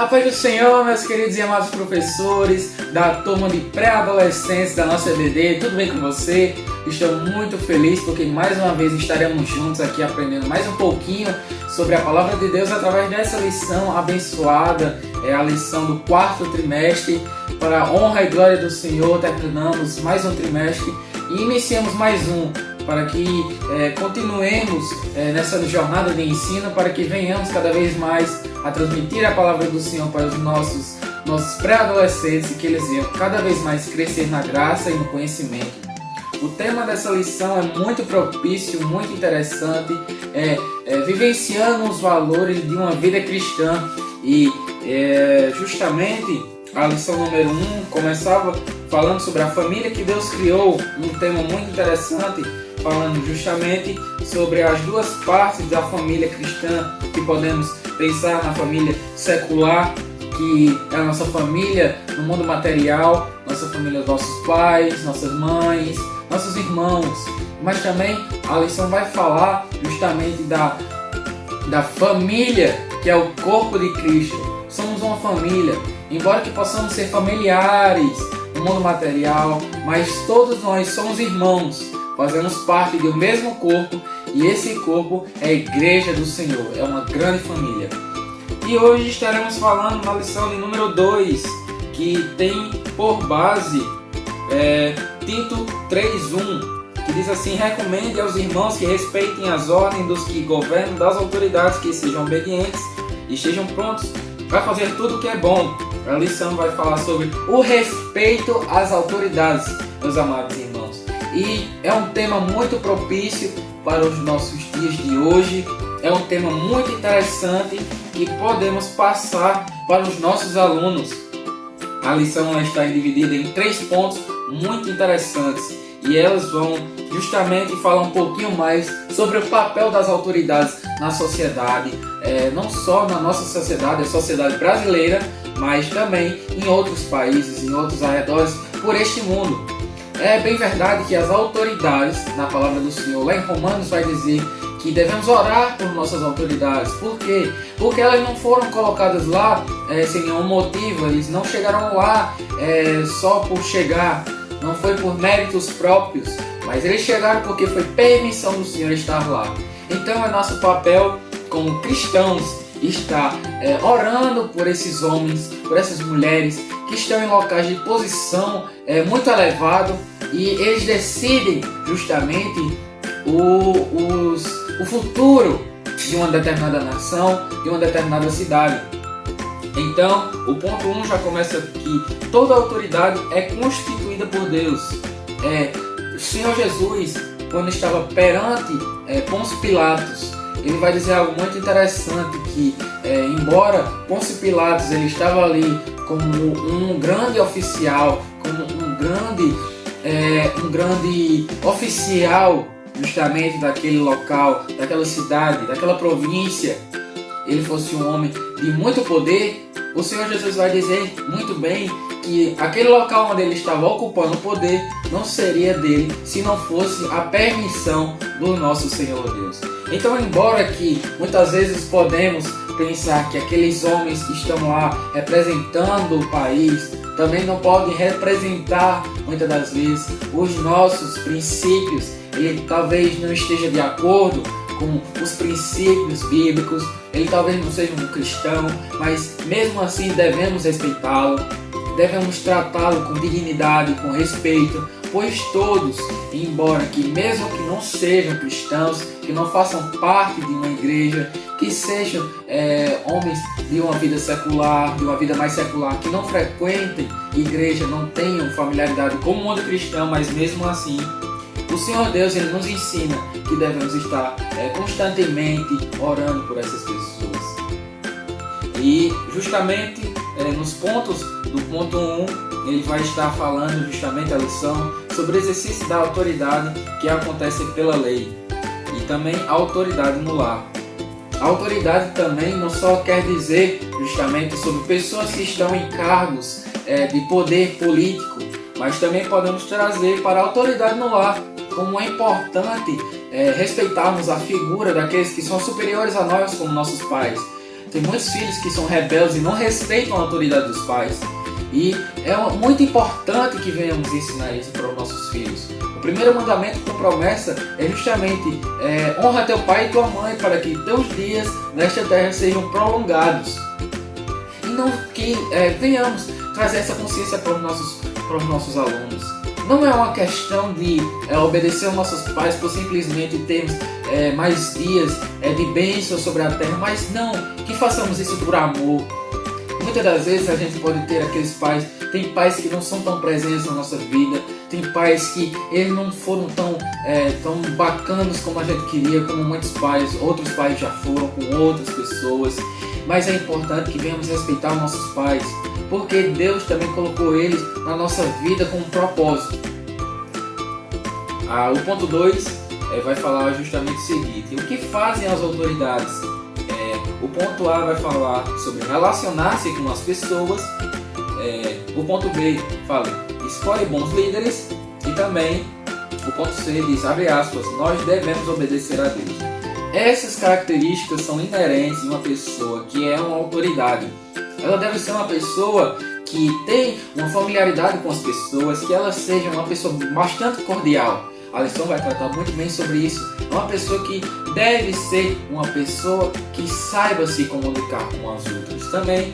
A paz do Senhor, meus queridos e amados professores da turma de pré-adolescentes da nossa EBD, tudo bem com você? Estou muito feliz porque mais uma vez estaremos juntos aqui aprendendo mais um pouquinho sobre a Palavra de Deus através dessa lição abençoada, a lição do quarto trimestre. Para a honra e glória do Senhor, terminamos mais um trimestre e iniciamos mais um, para que continuemos nessa jornada de ensino, para que venhamos cada vez mais a transmitir a palavra do Senhor para os nossos pré-adolescentes e que eles venham cada vez mais crescer na graça e no conhecimento. O tema dessa lição é muito propício, muito interessante, vivenciando os valores de uma vida cristã e justamente a lição número 1 começava falando sobre a família que Deus criou, um tema muito interessante, falando justamente sobre as duas partes da família cristã, que podemos pensar na família secular, que é a nossa família no mundo material, nossa família, nossos pais, nossas mães, nossos irmãos, mas também a lição vai falar justamente da família que é o corpo de Cristo. Somos uma família, embora que possamos ser familiares no mundo material, mas todos nós somos irmãos, fazemos parte do mesmo corpo e esse corpo é a Igreja do Senhor, é uma grande família. E hoje estaremos falando na lição de número 2, que tem por base Tito 3:1, que diz assim: recomende aos irmãos que respeitem as ordens dos que governam, das autoridades, que sejam obedientes e estejam prontos para fazer tudo o que é bom. A lição vai falar sobre o respeito às autoridades, meus amados irmãos. E é um tema muito propício para os nossos dias de hoje. É um tema muito interessante que podemos passar para os nossos alunos. A lição está dividida em 3 pontos muito interessantes e elas vão justamente falar um pouquinho mais sobre o papel das autoridades na sociedade, não só na nossa sociedade, a sociedade brasileira, mas também em outros países, em outros arredores por este mundo. É bem verdade que as autoridades, na palavra do Senhor, lá em Romanos vai dizer que devemos orar por nossas autoridades. Por quê? Porque elas não foram colocadas lá sem nenhum motivo, eles não chegaram lá só por chegar, não foi por méritos próprios, mas eles chegaram porque foi permissão do Senhor estar lá. Então é nosso papel como cristãos estar orando por esses homens, por essas mulheres que estão em locais de posição muito elevado e eles decidem justamente o futuro de uma determinada nação, de uma determinada cidade. Então, o ponto 1 já começa que toda autoridade é constituída por Deus. O Senhor Jesus, quando estava perante Pôncio Pilatos, ele vai dizer algo muito interessante, que embora Pôncio Pilatos ele estava ali como um grande oficial, como um grande oficial justamente daquele local, daquela cidade, daquela província, ele fosse um homem de muito poder, o Senhor Jesus vai dizer muito bem que aquele local onde ele estava ocupando o poder não seria dele se não fosse a permissão do nosso Senhor Deus. Então, embora que muitas vezes podemos pensar que aqueles homens que estão lá representando o país também não podem representar muitas das vezes os nossos princípios, ele talvez não esteja de acordo com os princípios bíblicos, ele talvez não seja um cristão, mas mesmo assim devemos respeitá-lo, devemos tratá-lo com dignidade, com respeito, pois todos, embora que mesmo que não sejam cristãos, que não façam parte de uma igreja, que sejam homens de uma vida secular, de uma vida mais secular, que não frequentem igreja, não tenham familiaridade com o mundo cristão, mas mesmo assim, o Senhor Deus ele nos ensina que devemos estar constantemente orando por essas pessoas. E justamente nos pontos do ponto 1, ele vai estar falando justamente a lição sobre o exercício da autoridade que acontece pela lei e também a autoridade no lar. A autoridade também não só quer dizer justamente sobre pessoas que estão em cargos de poder político, mas também podemos trazer para a autoridade no lar, como é importante respeitarmos a figura daqueles que são superiores a nós, como nossos pais. tem muitos filhos que são rebeldes e não respeitam a autoridade dos pais. E é muito importante que venhamos ensinar isso para os nossos filhos. O primeiro mandamento com promessa é justamente honra teu pai e tua mãe para que teus dias nesta terra sejam prolongados. E não que venhamos trazer essa consciência para os nossos alunos. Não é uma questão de obedecer aos nossos pais por simplesmente termos mais dias de bênção sobre a terra, mas não, que façamos isso por amor. Muitas das vezes a gente pode ter aqueles pais, tem pais que não são tão presentes na nossa vida, tem pais que eles não foram tão bacanas como a gente queria, como muitos pais, outros pais já foram com outras pessoas, mas é importante que venhamos respeitar os nossos pais, porque Deus também colocou eles na nossa vida com um propósito. O ponto 2 vai falar justamente o seguinte: o que fazem as autoridades? O ponto A vai falar sobre relacionar-se com as pessoas. O ponto B fala, escolhe bons líderes. E também o ponto C diz, abre aspas, nós devemos obedecer a Deus. Essas características são inerentes de uma pessoa que é uma autoridade. Ela deve ser uma pessoa que tem uma familiaridade com as pessoas, que ela seja uma pessoa bastante cordial. A lição vai tratar muito bem sobre isso. É uma pessoa que deve ser uma pessoa que saiba se comunicar com as outras. Também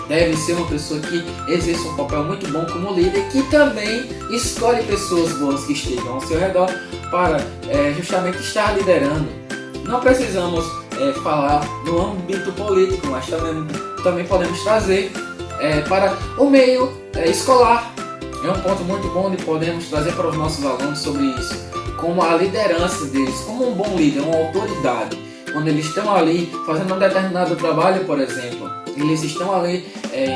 deve ser uma pessoa que exerce um papel muito bom como líder, que também escolhe pessoas boas que estejam ao seu redor para justamente estar liderando. Não precisamos falar no âmbito político, mas também podemos trazer para o meio escolar. É um ponto muito bom de podemos trazer para os nossos alunos sobre isso, como a liderança deles, como um bom líder, uma autoridade. Quando eles estão ali fazendo um determinado trabalho, por exemplo, eles estão ali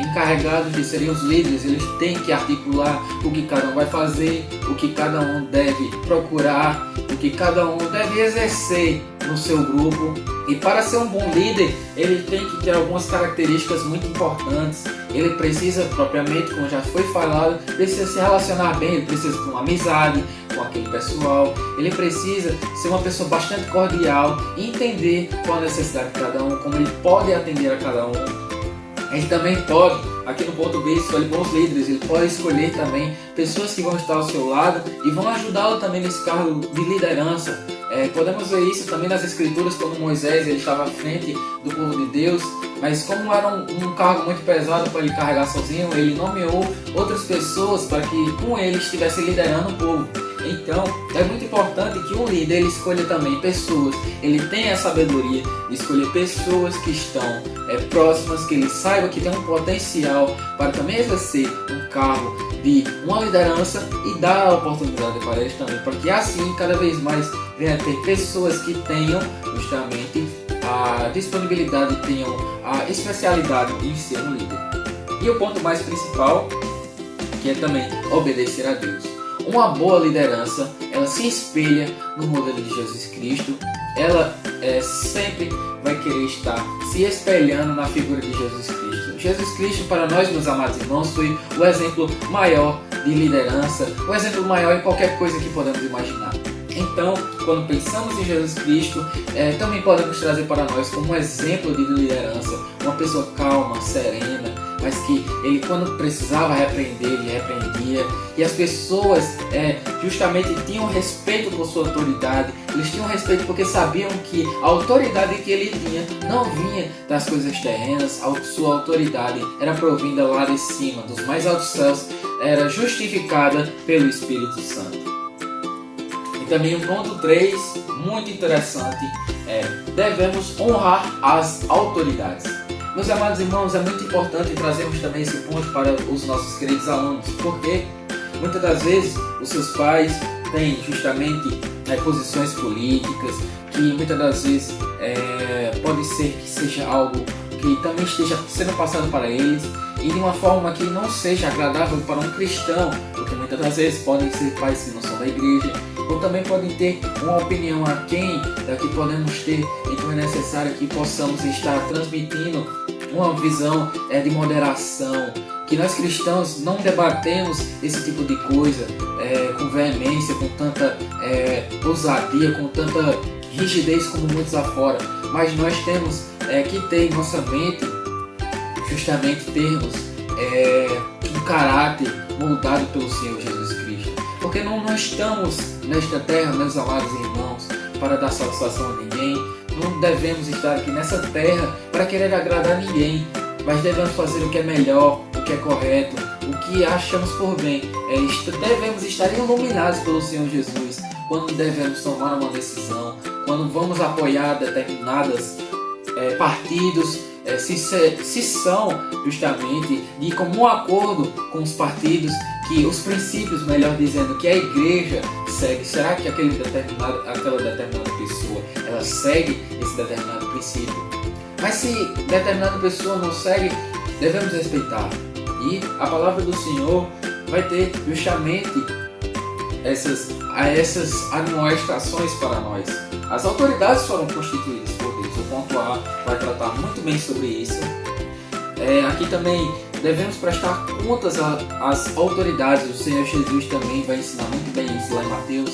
encarregados de serem os líderes, eles têm que articular o que cada um vai fazer, o que cada um deve procurar, o que cada um deve exercer no seu grupo. E para ser um bom líder, ele tem que ter algumas características muito importantes. Ele precisa, propriamente, como já foi falado, precisa se relacionar bem, ele precisa ter uma amizade com aquele pessoal, ele precisa ser uma pessoa bastante cordial e entender qual a necessidade de cada um, como ele pode atender a cada um. Ele também pode, aqui no ponto B, escolher bons líderes, ele pode escolher também pessoas que vão estar ao seu lado e vão ajudá-lo também nesse cargo de liderança. Podemos ver isso também nas escrituras, quando Moisés ele estava à frente do povo de Deus, mas como era um cargo muito pesado para ele carregar sozinho, ele nomeou outras pessoas para que com ele estivesse liderando o povo. Então, é muito importante que um líder ele escolha também pessoas, ele tenha a sabedoria de escolher pessoas que estão próximas, que ele saiba que tem um potencial para também exercer um cargo de uma liderança e dar a oportunidade para eles também, para que assim cada vez mais venha a ter pessoas que tenham justamente a disponibilidade, tenham a especialidade em ser um líder. E o ponto mais principal, que é também obedecer a Deus. Uma boa liderança, ela se espelha no modelo de Jesus Cristo, ela sempre vai querer estar se espelhando na figura de Jesus Cristo. Jesus Cristo, para nós, meus amados irmãos, foi o exemplo maior de liderança, o exemplo maior em qualquer coisa que podemos imaginar. Então, quando pensamos em Jesus Cristo, também podemos trazer para nós como um exemplo de liderança, uma pessoa calma, serena, mas que ele, quando precisava repreender, ele repreendia. E as pessoas justamente tinham respeito por sua autoridade, eles tinham respeito porque sabiam que a autoridade que ele tinha não vinha das coisas terrenas, a sua autoridade era provinda lá de cima, dos mais altos céus, era justificada pelo Espírito Santo. E também o ponto 3, muito interessante, devemos honrar as autoridades. Meus amados irmãos, é muito importante trazermos também esse ponto para os nossos queridos alunos, porque muitas das vezes os seus pais têm justamente posições políticas, que muitas das vezes pode ser que seja algo que também esteja sendo passado para eles, e de uma forma que não seja agradável para um cristão, porque muitas das vezes podem ser pais que não são da igreja, ou também podem ter uma opinião aquém da que podemos ter, então é necessário que possamos estar transmitindo uma visão de moderação, que nós cristãos não debatemos esse tipo de coisa com veemência, com tanta ousadia, com tanta rigidez como muitos afora, mas nós temos que ter em nossa mente justamente termos um caráter moldado pelo Senhor Jesus Cristo. Porque não estamos nesta terra, meus amados irmãos, para dar satisfação a ninguém. Não devemos estar aqui nessa terra para querer agradar ninguém, mas devemos fazer o que é melhor, o que é correto, o que achamos por bem. Devemos estar iluminados pelo Senhor Jesus quando devemos tomar uma decisão, quando vamos apoiar determinados partidos, se são justamente de comum acordo com os partidos que os princípios, melhor dizendo, que a igreja segue. Será que aquela determinada pessoa ela segue esse determinado princípio? Mas se determinada pessoa não segue, devemos respeitar. E a palavra do Senhor vai ter justamente essas admoestações para nós. As autoridades foram constituídas por Deus. O ponto A vai tratar muito bem sobre isso. Aqui também devemos prestar contas às autoridades. O Senhor Jesus também vai ensinar muito bem isso lá em Mateus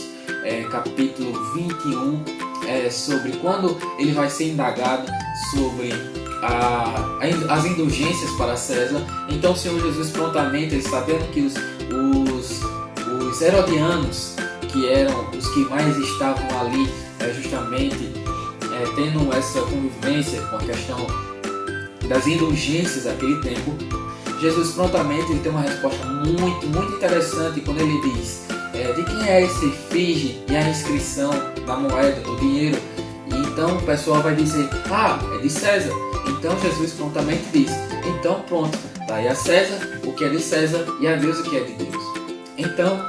capítulo 21, sobre quando ele vai ser indagado sobre as indulgências para César. Então o Senhor Jesus prontamente, ele sabendo que os herodianos, que eram os que mais estavam ali justamente tendo essa convivência com a questão das indulgências daquele tempo, Jesus prontamente ele tem uma resposta muito, muito interessante quando ele diz de quem é esse efígie e a inscrição da moeda, do dinheiro. E então o pessoal vai dizer, é de César. Então Jesus prontamente diz, então pronto, daí a César o que é de César e a Deus o que é de Deus. Então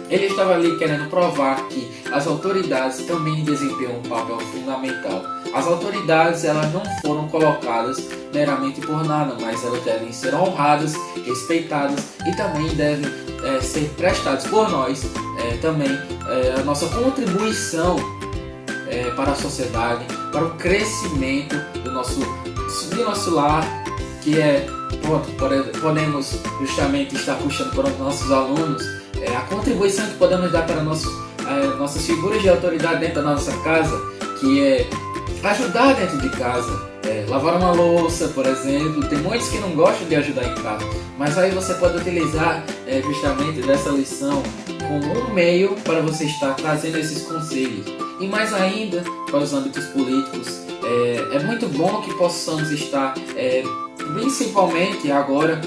ele estava ali querendo provar que as autoridades também desempenham um papel fundamental. As autoridades elas não foram colocadas meramente por nada, mas elas devem ser honradas, respeitadas e também devem ser prestadas por nós também a nossa contribuição para a sociedade, para o crescimento do nosso lar, que podemos justamente estar puxando para os nossos alunos, a contribuição que podemos dar para nossas figuras de autoridade dentro da nossa casa, que é ajudar dentro de casa, lavar uma louça, por exemplo. Tem muitos que não gostam de ajudar em casa, mas aí você pode utilizar justamente dessa lição como um meio para você estar trazendo esses conselhos. E mais ainda, para os âmbitos políticos, é muito bom que possamos estar, principalmente agora,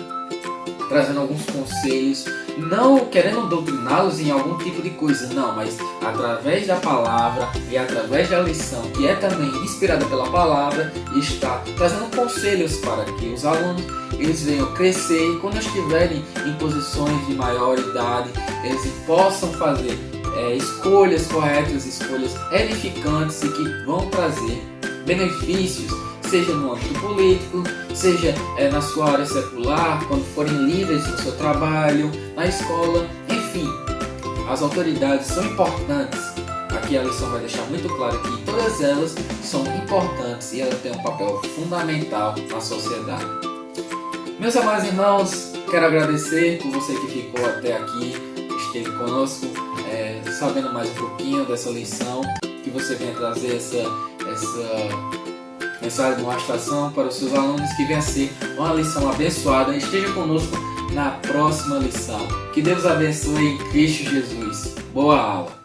trazendo alguns conselhos, não querendo doutriná-los em algum tipo de coisa, não, mas através da palavra e através da lição, que é também inspirada pela palavra, está trazendo conselhos para que os alunos eles venham crescer e quando estiverem em posições de maior idade, eles possam fazer escolhas corretas, escolhas edificantes e que vão trazer benefícios, seja no âmbito político, seja na sua área secular, quando forem líderes no seu trabalho, na escola, enfim. As autoridades são importantes. Aqui a lição vai deixar muito claro que todas elas são importantes e elas têm um papel fundamental na sociedade. Meus amados irmãos, quero agradecer por você que ficou até aqui, esteve conosco, sabendo mais um pouquinho dessa lição, que você venha trazer essa demonstração para os seus alunos, que venha ser uma lição abençoada. Esteja conosco na próxima lição. Que Deus abençoe em Cristo Jesus. Boa aula!